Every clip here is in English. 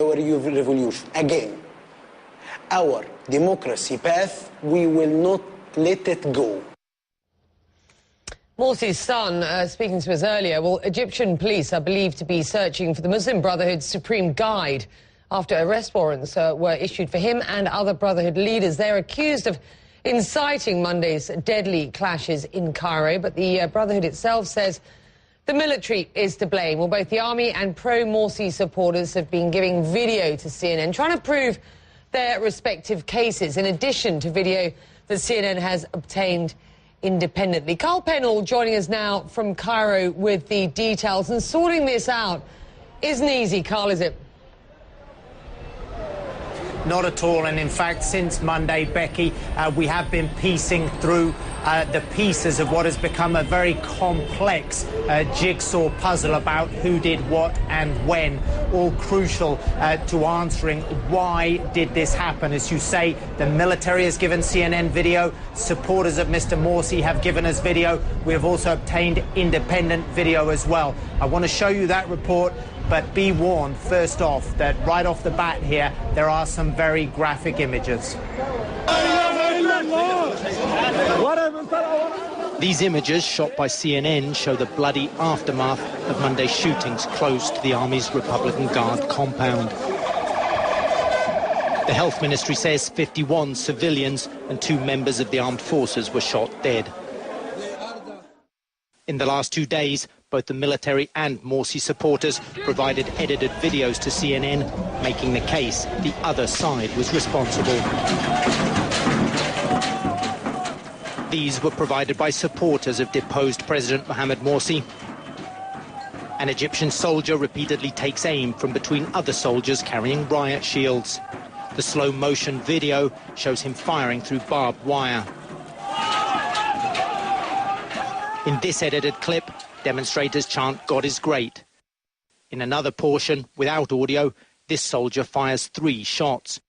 Our revolution, again, our democracy path, we will not let it go. Morsi's son, speaking to us earlier, well, Egyptian police are believed to be searching for the Muslim Brotherhood's supreme guide after arrest warrants were issued for him and other Brotherhood leaders. They're accused of inciting Monday's deadly clashes in Cairo, but the Brotherhood itself says the military is to blame. Well, both the army and pro-Morsi supporters have been giving video to CNN, trying to prove their respective cases, in addition to video that CNN has obtained independently. Carl Pennell joining us now from Cairo with the details. And sorting this out isn't easy, Carl, is it? Not at all, and in fact, since Monday, Becky, we have been piecing through the pieces of what has become a very complex jigsaw puzzle about who did what and when, all crucial to answering why did this happen. As you say, the military has given CNN video, supporters of Mr. Morsi have given us video. We have also obtained independent video as well. I want to show you that report, but be warned, first off, that right off the bat here, there are some very graphic images. These images, shot by CNN, show the bloody aftermath of Monday's shootings close to the Army's Republican Guard compound. The Health Ministry says 51 civilians and 2 members of the armed forces were shot dead. In the last 2 days, both the military and Morsi supporters provided edited videos to CNN, making the case the other side was responsible. These were provided by supporters of deposed President Mohamed Morsi. An Egyptian soldier repeatedly takes aim from between other soldiers carrying riot shields. The slow-motion video shows him firing through barbed wire. In this edited clip, demonstrators chant "God is great." In another portion, without audio, this soldier fires 3 shots.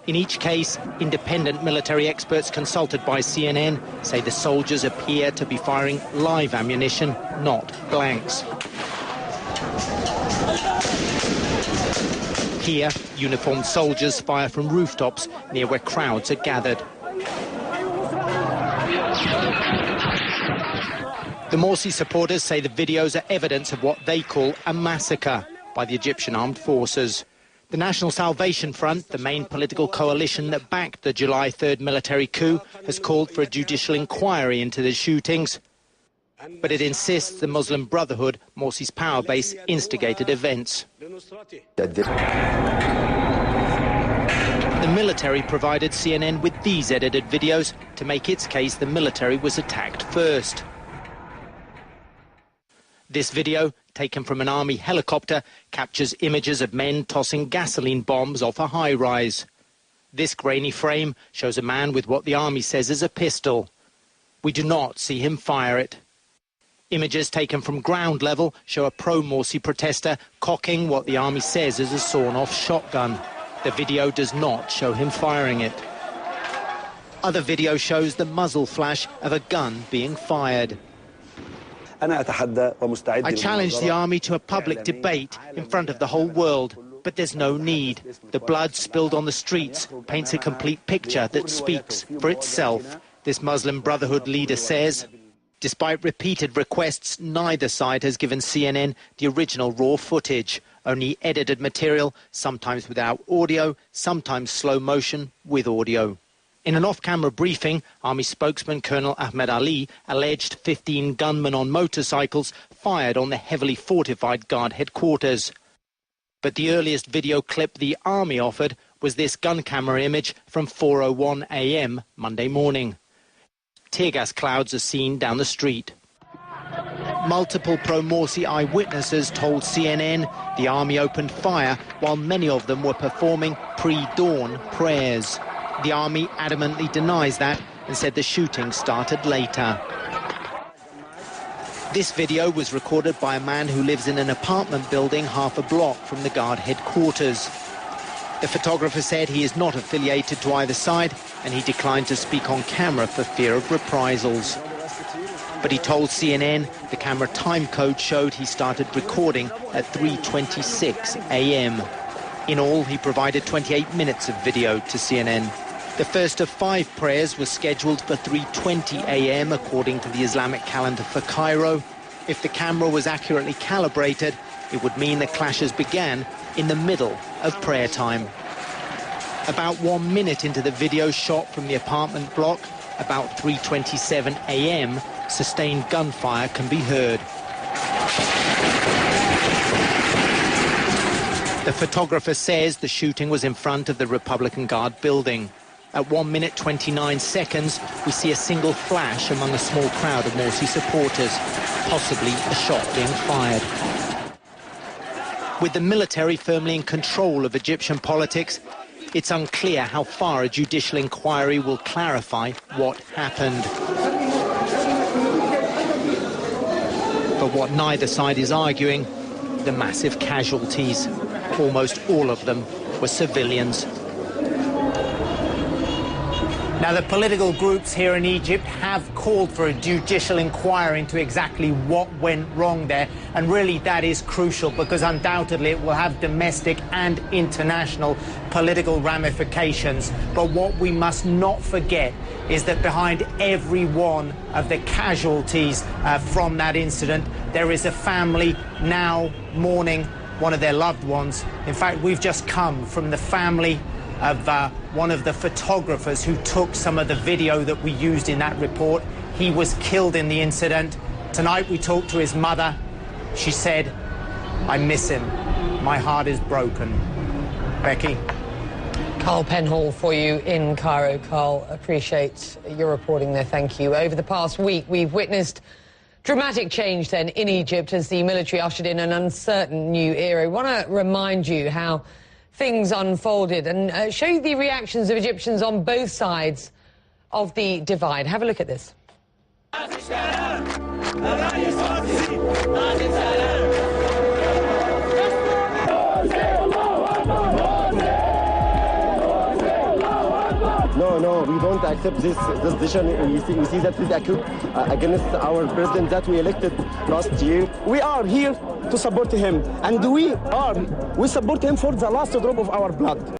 In each case, independent military experts consulted by CNN say the soldiers appear to be firing live ammunition, not blanks. Here, uniformed soldiers fire from rooftops near where crowds are gathered. The Morsi supporters say the videos are evidence of what they call a massacre by the Egyptian armed forces. The National Salvation Front, the main political coalition that backed the July 3rd military coup, has called for a judicial inquiry into the shootings. But it insists the Muslim Brotherhood, Morsi's power base, instigated events. The military provided CNN with these edited videos to make its case the military was attacked first. This video, taken from an army helicopter, captures images of men tossing gasoline bombs off a high-rise. This grainy frame shows a man with what the army says is a pistol. We do not see him fire it. Images taken from ground level show a pro-Morsi protester cocking what the army says is a sawn-off shotgun. The video does not show him firing it. Other video shows the muzzle flash of a gun being fired. I challenge the army to a public debate in front of the whole world, but there's no need. The blood spilled on the streets paints a complete picture that speaks for itself, this Muslim Brotherhood leader says. Despite repeated requests, neither side has given CNN the original raw footage, only edited material, sometimes without audio, sometimes slow motion with audio. In an off-camera briefing, Army spokesman Colonel Ahmed Ali alleged 15 gunmen on motorcycles fired on the heavily fortified Guard headquarters. But the earliest video clip the Army offered was this gun camera image from 4:01 a.m. Monday morning. Tear gas clouds are seen down the street. Multiple pro-Morsi eyewitnesses told CNN the Army opened fire while many of them were performing pre-dawn prayers. The Army adamantly denies that and said the shooting started later. This video was recorded by a man who lives in an apartment building half a block from the Guard headquarters. The photographer said he is not affiliated to either side and he declined to speak on camera for fear of reprisals. But he told CNN the camera time code showed he started recording at 3:26 a.m. In all, he provided 28 minutes of video to CNN. The first of 5 prayers was scheduled for 3:20 a.m. according to the Islamic calendar for Cairo. If the camera was accurately calibrated, it would mean the clashes began in the middle of prayer time. About 1 minute into the video shot from the apartment block, about 3:27 a.m., sustained gunfire can be heard. The photographer says the shooting was in front of the Republican Guard building. At 1 minute 29 seconds, we see a single flash among a small crowd of Morsi supporters, possibly a shot being fired. With the military firmly in control of Egyptian politics, it's unclear how far a judicial inquiry will clarify what happened. But what neither side is arguing, the massive casualties. Almost all of them were civilians. Now, the political groups here in Egypt have called for a judicial inquiry into exactly what went wrong there. And really, that is crucial because undoubtedly it will have domestic and international political ramifications. But what we must not forget is that behind every one of the casualties from that incident, there is a family now mourning one of their loved ones. In fact, we've just come from the family of one of the photographers who took some of the video that we used in that report. He was killed in the incident. Tonight we talked to his mother. She said, "I miss him. My heart is broken." Becky. Carl Penhall for you in Cairo. Carl, appreciate your reporting there. Thank you. Over the past week, we've witnessed dramatic change then in Egypt as the military ushered in an uncertain new era. I want to remind you how things unfolded and show you the reactions of Egyptians on both sides of the divide. Have a look at this. No, we don't accept this decision. We see that this is acute against our president that we elected last year. We are here to support him, and we support him for the last drop of our blood.